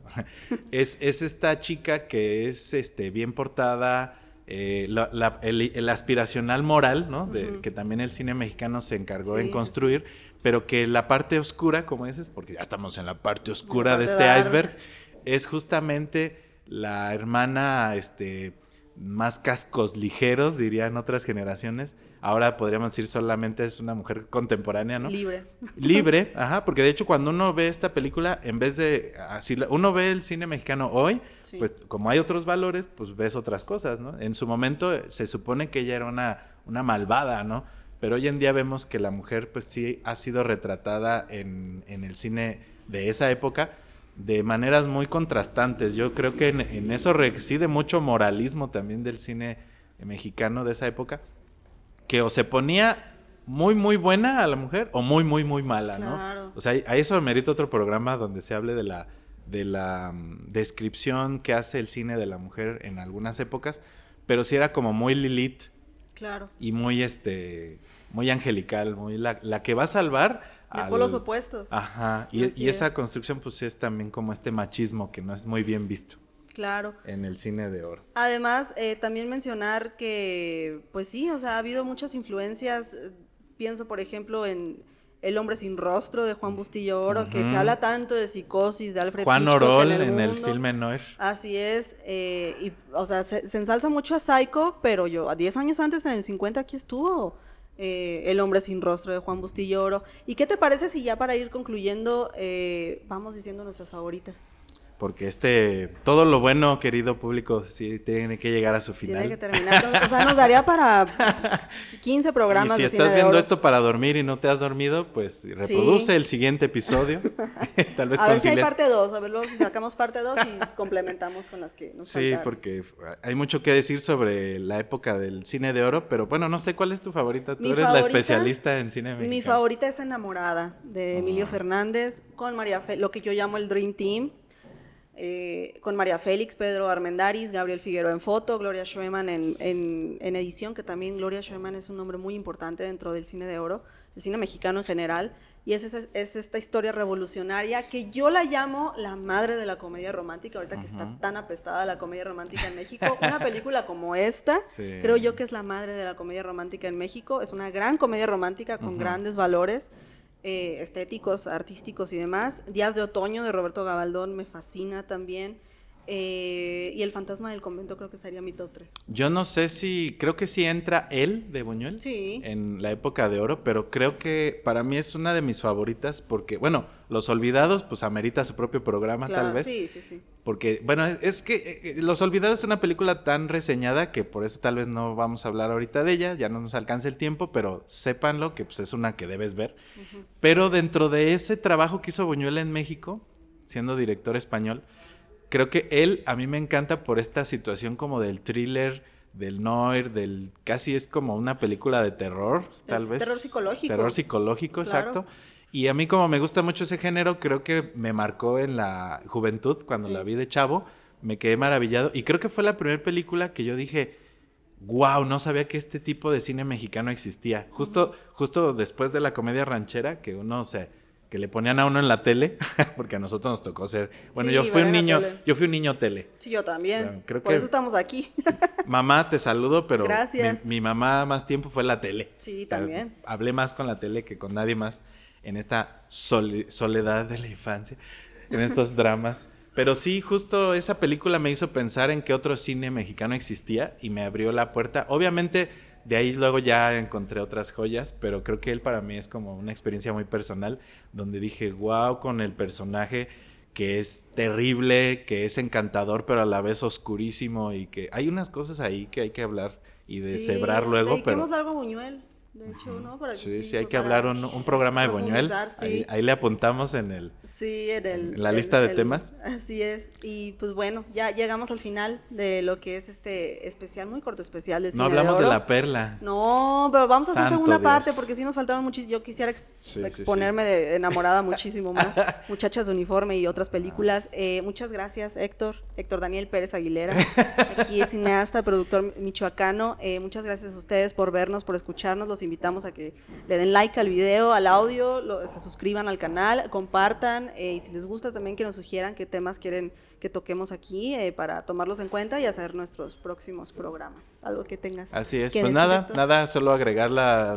es esta chica que es bien portada, el aspiracional moral, ¿no? Que también el cine mexicano se encargó en construir, pero que la parte oscura, como dices, porque ya estamos en la parte oscura de este iceberg, es justamente la hermana más cascos ligeros, dirían otras generaciones. Ahora podríamos decir solamente es una mujer contemporánea, ¿no? Libre, porque de hecho cuando uno ve esta película, en vez de, si uno ve el cine mexicano hoy, pues como hay otros valores, pues ves otras cosas, ¿no? En su momento se supone que ella era una malvada, ¿no? Pero hoy en día vemos que la mujer pues sí ha sido retratada en el cine de esa época de maneras muy contrastantes. Yo creo que en eso reside mucho moralismo también del cine mexicano de esa época, que o se ponía muy muy buena a la mujer o muy muy muy mala, ¿no? O sea, a eso merita otro programa donde se hable de descripción que hace el cine de la mujer en algunas épocas, pero sí era como muy Lilith. Claro. Y muy muy angelical, muy la que va a salvar de polos opuestos. Ajá, y esa construcción pues es también como este machismo que no es muy bien visto. Claro. En el cine de oro. Además, también mencionar que, pues sí, o sea, ha habido muchas influencias. Pienso, por ejemplo, en El hombre sin rostro de Juan Bustillo Oro, que se habla tanto de psicosis, de Alfred Juan Hitchcock Orol en el filme Noir. Así es, y, o sea, se ensalza mucho a Psycho, pero a 10 años antes, en el 50, aquí estuvo El hombre sin rostro de Juan Bustillo Oro. ¿Y qué te parece si ya para ir concluyendo vamos diciendo nuestras favoritas? Porque todo lo bueno, querido público, sí tiene que llegar a su final. Tiene que terminar, o sea, nos daría para 15 programas. Y si estás viendo esto para dormir y no te has dormido, pues reproduce el siguiente episodio. Tal vez a ver si hay parte 2, a ver luego si sacamos parte 2 y complementamos con las que nos faltaron. Sí, porque hay mucho que decir sobre la época del cine de oro, pero bueno, no sé cuál es tu favorita. Tú eres la especialista en cine mexicano. Mi favorita es Enamorada, de Emilio Fernández, con lo que yo llamo el Dream Team. Con María Félix, Pedro Armendáriz, Gabriel Figueroa en foto, Gloria Schoeman en edición, que también Gloria Schoeman es un nombre muy importante dentro del cine de oro, el cine mexicano en general, y es esta historia revolucionaria que yo la llamo la madre de la comedia romántica, ahorita que está tan apestada la comedia romántica en México. Una película como esta, creo yo que es la madre de la comedia romántica en México. Es una gran comedia romántica con grandes valores estéticos, artísticos y demás. Días de otoño de Roberto Gabaldón me fascina también. Y El fantasma del convento creo que sería mi top 3. Yo no sé creo que sí entra él de Buñuel en la época de oro, pero creo que para mí es una de mis favoritas porque, bueno, Los Olvidados pues amerita su propio programa tal vez. Sí. Porque, bueno, es que Los Olvidados es una película tan reseñada que por eso tal vez no vamos a hablar ahorita de ella, ya no nos alcanza el tiempo, pero sépanlo que pues es una que debes ver. Pero dentro de ese trabajo que hizo Buñuel en México, siendo director español, creo que él a mí me encanta por esta situación como del thriller, del noir, casi es como una película de terror, tal vez. Terror psicológico. Terror psicológico, claro. Exacto. Y a mí como me gusta mucho ese género, creo que me marcó en la juventud, cuando la vi de chavo, me quedé maravillado. Y creo que fue la primera película que yo dije, wow, no sabía que este tipo de cine mexicano existía. Justo después de la comedia ranchera, que que le ponían a uno en la tele, porque a nosotros nos tocó ser, bueno, yo fui un niño tele. Sí, yo también. Bueno, por eso estamos aquí. Mamá, te saludo, pero gracias. Mi mamá más tiempo fue la tele. Sí, también. Hablé más con la tele que con nadie más en esta soledad de la infancia, en estos dramas. Pero sí, justo esa película me hizo pensar en qué otro cine mexicano existía y me abrió la puerta. Obviamente, de ahí luego ya encontré otras joyas, pero creo que él para mí es como una experiencia muy personal, donde dije, wow, con el personaje que es terrible, que es encantador, pero a la vez oscurísimo, y que hay unas cosas ahí que hay que hablar y deshebrar luego. Pero algo a Buñuel, de hecho, ¿no? Sí, hay que hablar un programa de Buñuel. Sí. Ahí le apuntamos en la lista de temas. Así es. Y pues bueno, ya llegamos al final de lo que es este especial, muy corto especial de Cine No hablamos de Oro. de La Perla. No, pero vamos a hacer segunda Dios. parte porque sí nos faltaron muchísimo. Yo quisiera exponerme de Enamorada muchísimo más. Muchachas de uniforme y otras películas. Muchas gracias, Héctor Daniel Pérez Aguilera. Aquí es cineasta, productor michoacano. Muchas gracias a ustedes por vernos, por escucharnos. Los invitamos a que le den like al video, al audio, se suscriban al canal, compartan. Y si les gusta también que nos sugieran qué temas quieren que toquemos aquí para tomarlos en cuenta y hacer nuestros próximos programas. Algo que tengas. Así es, pues nada, solo agregar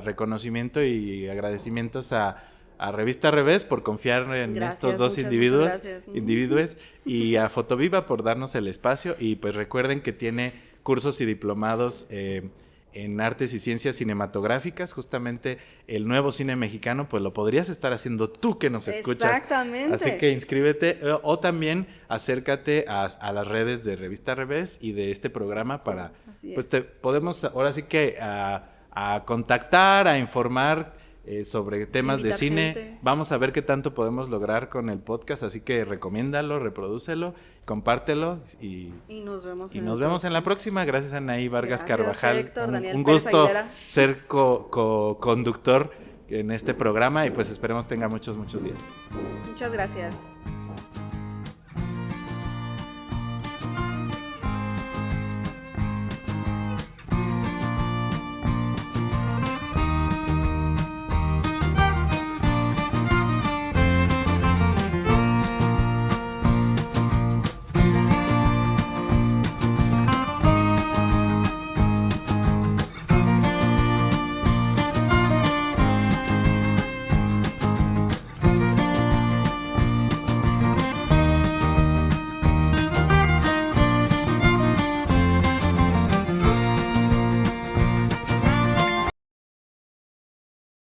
reconocimiento y agradecimientos a Revista Revés por confiar en estos dos individuos y a Fotoviva por darnos el espacio. Y pues recuerden que tiene cursos y diplomados en artes y ciencias cinematográficas. Justamente el nuevo cine mexicano pues lo podrías estar haciendo tú que nos escuchas. Exactamente. Así que inscríbete o también acércate a las redes de Revista Revés y de este programa para pues podemos ahora sí que a contactar, a informar sobre temas de cine. Gente. Vamos a ver qué tanto podemos lograr con el podcast, así que recomiéndalo, reprodúcelo, compártelo y nos vemos en la próxima. Gracias, Anaí Vargas Carvajal. Héctor, un gusto ser conductor en este programa y pues esperemos tenga muchos días. Muchas gracias.